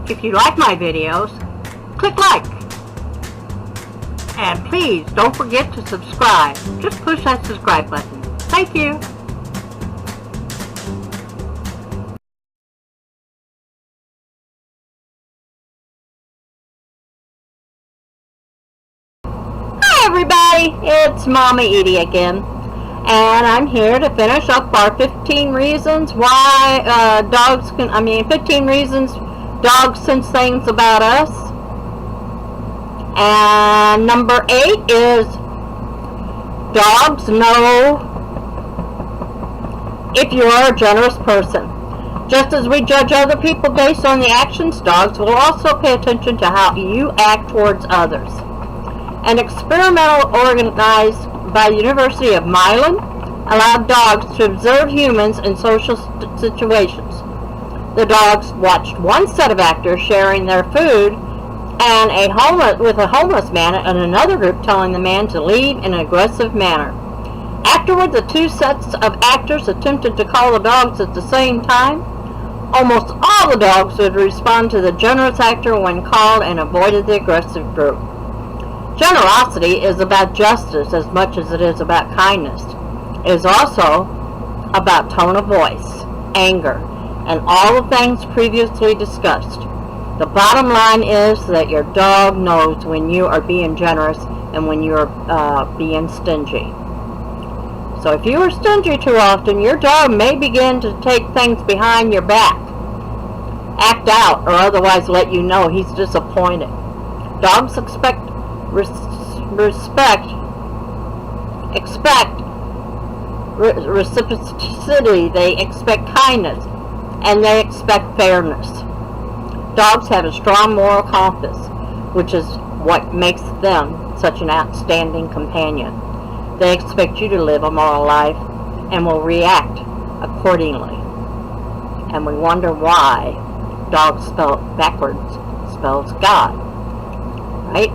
If you like my videos, click like. And please don't forget to subscribe. Just push that subscribe button. Thank you. Hi everybody, it's Mama Eadie again. And I'm here to finish up our 15 reasons why 15 reasons dogs sense things about us. And number 8 is dogs know if you are a generous person. Just as we judge other people based on the actions, dogs will also pay attention to how you act towards others. An experimental organized by the University of Milan allowed dogs to observe humans in social situations. The dogs watched one set of actors sharing their food and with a homeless man, and another group telling the man to leave in an aggressive manner. Afterward, the two sets of actors attempted to call the dogs at the same time. Almost all the dogs would respond to the generous actor when called and avoided the aggressive group. Generosity is about justice as much as it is about kindness. It is also about tone of voice, anger, and all the things previously discussed. The bottom line is that your dog knows when you are being generous and when you are being stingy. So if you are stingy too often, your dog may begin to take things behind your back, act out, or otherwise let you know he's disappointed. Dogs expect reciprocity, they expect kindness, and they expect fairness. Dogs have a strong moral compass, which is what makes them such an outstanding companion. They expect you to live a moral life and will react accordingly. And we wonder why dog spelled backwards spells God, right?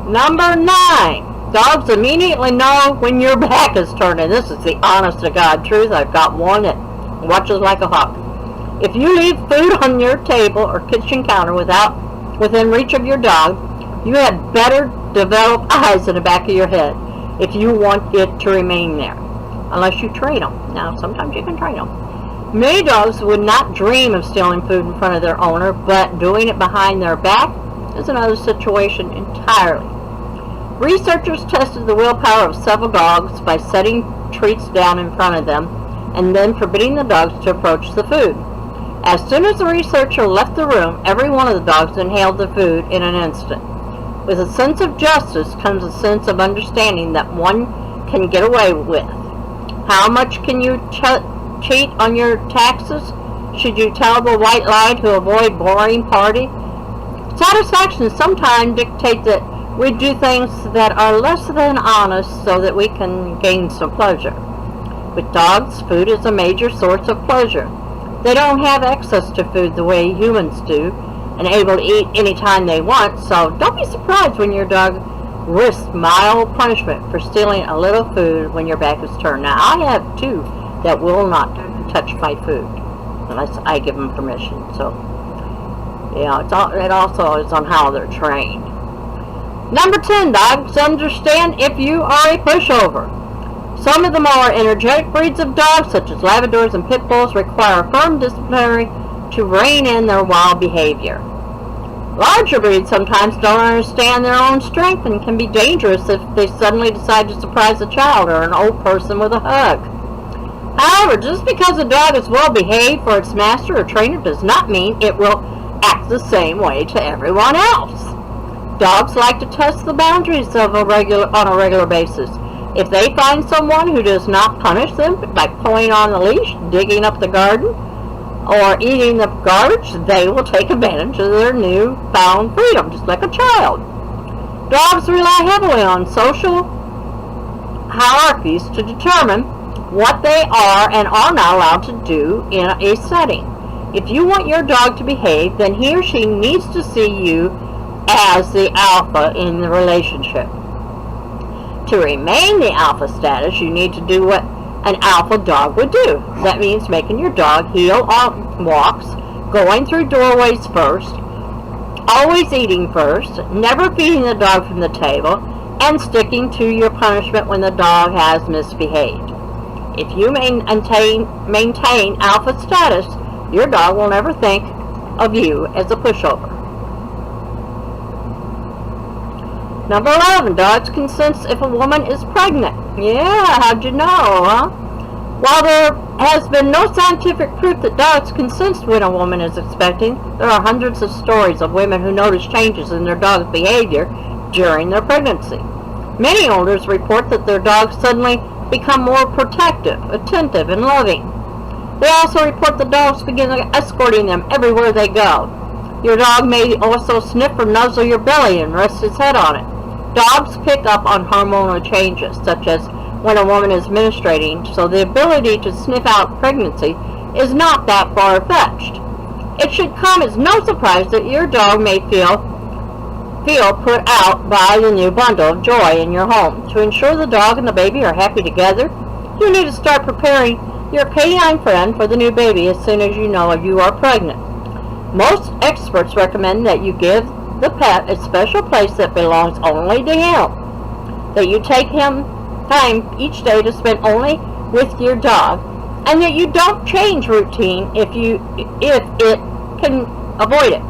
Number 9. Dogs immediately know when your back is turned. And this is the honest to God truth. I've got one that watches like a hawk. If you leave food on your table or kitchen counter within reach of your dog, you had better develop eyes in the back of your head if you want it to remain there, unless you train them. Now, sometimes you can train them. Many dogs would not dream of stealing food in front of their owner, but doing it behind their back is another situation entirely. Researchers tested the willpower of several dogs by setting treats down in front of them and then forbidding the dogs to approach the food. As soon as the researcher left the room, every one of the dogs inhaled the food in an instant. With a sense of justice comes a sense of understanding that one can get away with. How much can you cheat on your taxes? Should you tell the white lie to avoid boring party? Satisfaction sometimes dictates that we do things that are less than honest so that we can gain some pleasure. With dogs, food is a major source of pleasure. They don't have access to food the way humans do and able to eat anytime they want, so don't be surprised when your dog risks mild punishment for stealing a little food when your back is turned. Now, I have 2 that will not touch my food unless I give them permission. So, it also is on how they're trained. Number 10, dogs understand if you are a pushover. Some of the more energetic breeds of dogs, such as Labradors and Pit Bulls, require firm disciplinary to rein in their wild behavior. Larger breeds sometimes don't understand their own strength and can be dangerous if they suddenly decide to surprise a child or an old person with a hug. However, just because a dog is well behaved for its master or trainer does not mean it will act the same way to everyone else. Dogs like to test the boundaries on a regular basis. If they find someone who does not punish them by pulling on the leash, digging up the garden, or eating the garbage, they will take advantage of their newfound freedom, just like a child. Dogs rely heavily on social hierarchies to determine what they are and are not allowed to do in a setting. If you want your dog to behave, then he or she needs to see you as the alpha in the relationship. To remain the alpha status, you need to do what an alpha dog would do. That means making your dog heel on walks, going through doorways first, always eating first, never feeding the dog from the table, and sticking to your punishment when the dog has misbehaved. If you maintain alpha status, your dog will never think of you as a pushover. Number 11, dogs can sense if a woman is pregnant. Yeah, how'd you know, huh? While there has been no scientific proof that dogs can sense when a woman is expecting, there are hundreds of stories of women who notice changes in their dog's behavior during their pregnancy. Many owners report that their dogs suddenly become more protective, attentive, and loving. They also report the dogs begin escorting them everywhere they go. Your dog may also sniff or nuzzle your belly and rest his head on it. Dogs pick up on hormonal changes, such as when a woman is menstruating, so the ability to sniff out pregnancy is not that far-fetched. It should come as no surprise that your dog may feel put out by the new bundle of joy in your home. To ensure the dog and the baby are happy together, you need to start preparing your canine friend for the new baby as soon as you know you are pregnant. Most experts recommend that you give the pet a special place that belongs only to him, that you take him time each day to spend only with your dog, and that you don't change routine if it can avoid it.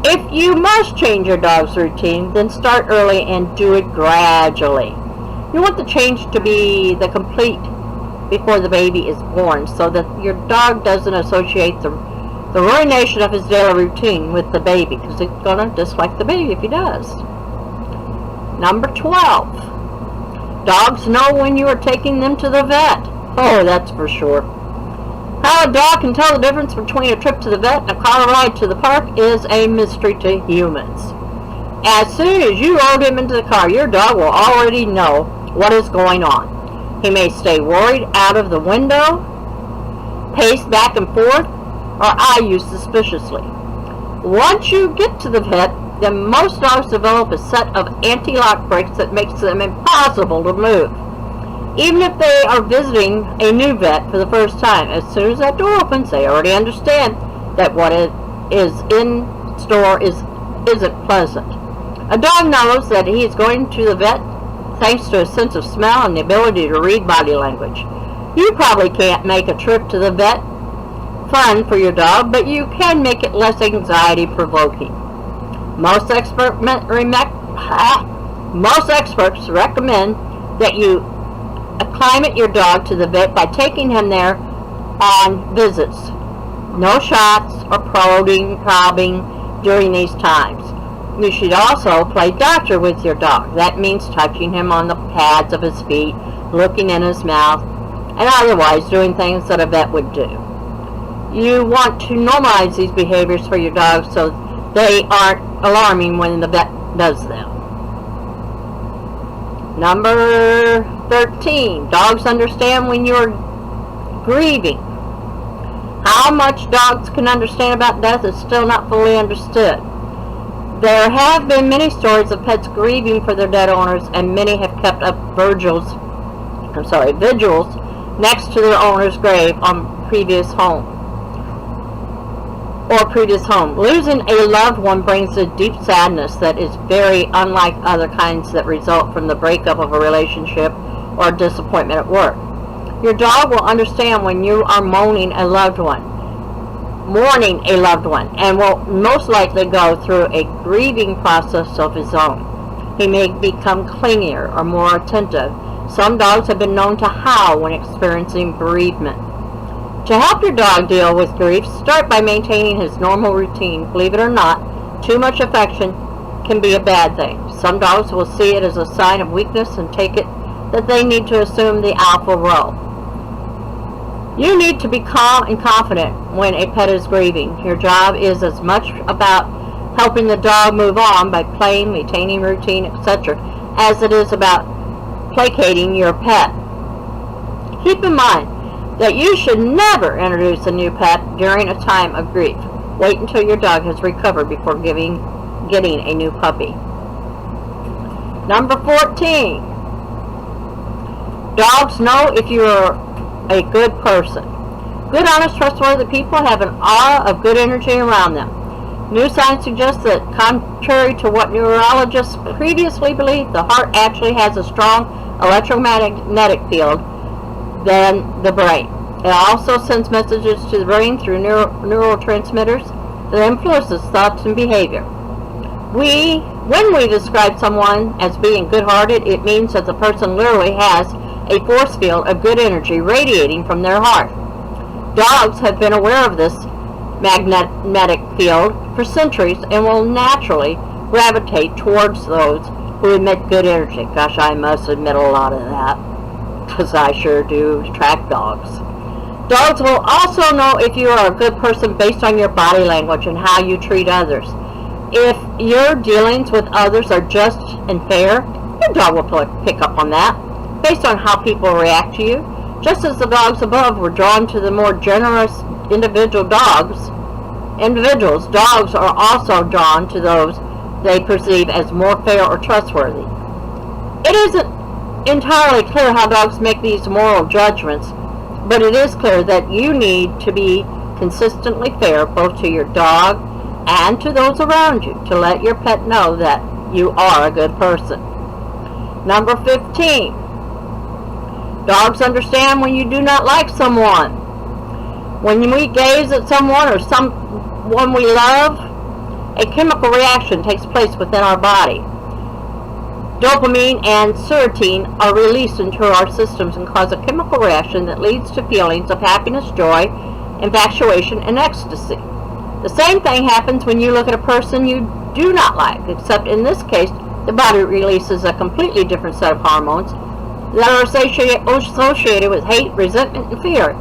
If you must change your dog's routine, then start early and do it gradually. You want the change to be the complete before the baby is born, so that your dog doesn't associate the ruination of his daily routine with the baby, because it's going to dislike the baby if he does. Number 12. Dogs know when you are taking them to the vet. Oh, that's for sure. How a dog can tell the difference between a trip to the vet and a car ride to the park is a mystery to humans. As soon as you load him into the car, your dog will already know what is going on. He may stay worried out of the window, pace back and forth, or eye you suspiciously. Once you get to the vet, then most dogs develop a set of anti-lock brakes that makes them impossible to move. Even if they are visiting a new vet for the first time, as soon as that door opens, they already understand that what is in store isn't pleasant. A dog knows that he is going to the vet thanks to a sense of smell and the ability to read body language. You probably can't make a trip to the vet fun for your dog, but you can make it less anxiety-provoking. Most experts recommend that you acclimate your dog to the vet by taking him there on visits. No shots or probing during these times. You should also play doctor with your dog. That means touching him on the pads of his feet, looking in his mouth, and otherwise doing things that a vet would do. You want to normalize these behaviors for your dog so they aren't alarming when the vet does them. Number 13. Dogs understand when you're grieving. How much dogs can understand about death is still not fully understood. There have been many stories of pets grieving for their dead owners, and many have kept up vigils next to their owner's grave on previous home. Losing a loved one brings a deep sadness that is very unlike other kinds that result from the breakup of a relationship or disappointment at work. Your dog will understand when you are mourning a loved one, and will most likely go through a grieving process of his own. He may become clingier or more attentive. Some dogs have been known to howl when experiencing bereavement. To help your dog deal with grief, start by maintaining his normal routine. Believe it or not, too much affection can be a bad thing. Some dogs will see it as a sign of weakness and take it that they need to assume the alpha role. You need to be calm and confident when a pet is grieving. Your job is as much about helping the dog move on by playing, maintaining routine, etc., as it is about placating your pet. Keep in mind that you should never introduce a new pet during a time of grief. Wait until your dog has recovered before getting a new puppy. Number 14. Dogs know if you are a good person. Good, honest, trustworthy people have an aura of good energy around them. New science suggests that, contrary to what neurologists previously believed, the heart actually has a strong electromagnetic field than the brain. It also sends messages to the brain through neurotransmitters that influences thoughts and behavior. When we describe someone as being good-hearted, it means that the person literally has a force field of good energy radiating from their heart. Dogs have been aware of this magnetic field for centuries and will naturally gravitate towards those who emit good energy. Gosh, I must admit a lot of that, because I sure do track dogs. Dogs will also know if you are a good person based on your body language and how you treat others. If your dealings with others are just and fair, your dog will pick up on that based on how people react to you. Just as the dogs above were drawn to the more generous dogs are also drawn to those they perceive as more fair or trustworthy. It isn't entirely clear how dogs make these moral judgments, but it is clear that you need to be consistently fair both to your dog and to those around you to let your pet know that you are a good person. Number 15. Dogs understand when you do not like someone. When we gaze at someone or someone we love, a chemical reaction takes place within our body. Dopamine and serotonin are released into our systems and cause a chemical reaction that leads to feelings of happiness, joy, infatuation, and ecstasy. The same thing happens when you look at a person you do not like, except in this case, the body releases a completely different set of hormones that are associated with hate, resentment, and fear.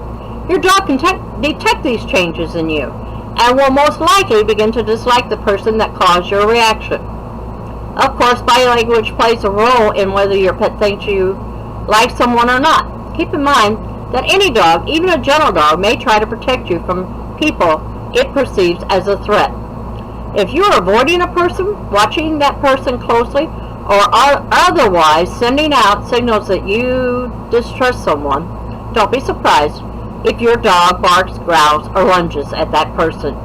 Your dog can detect these changes in you and will most likely begin to dislike the person that caused your reaction. Of course, body language plays a role in whether your pet thinks you like someone or not. Keep in mind that any dog, even a gentle dog, may try to protect you from people it perceives as a threat. If you are avoiding a person, watching that person closely, or are otherwise sending out signals that you distrust someone, don't be surprised if your dog barks, growls, or lunges at that person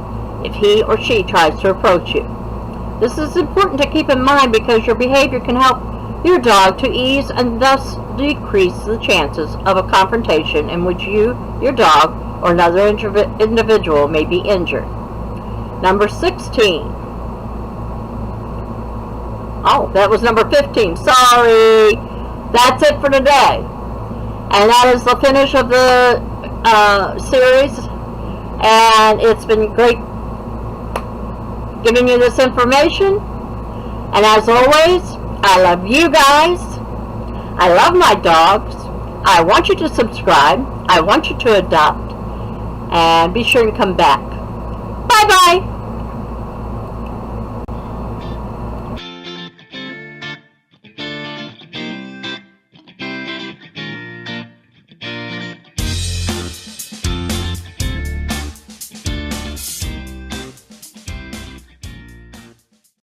if he or she tries to approach you. This is important to keep in mind because your behavior can help your dog to ease and thus decrease the chances of a confrontation in which you, your dog, or another individual may be injured. Number 16. Oh, that was number 15. Sorry. That's it for today. And that is the finish of the series. And it's been great giving you this information. And as always, I love you guys. I love my dogs. I want you to subscribe. I want you to adopt. And be sure to come back.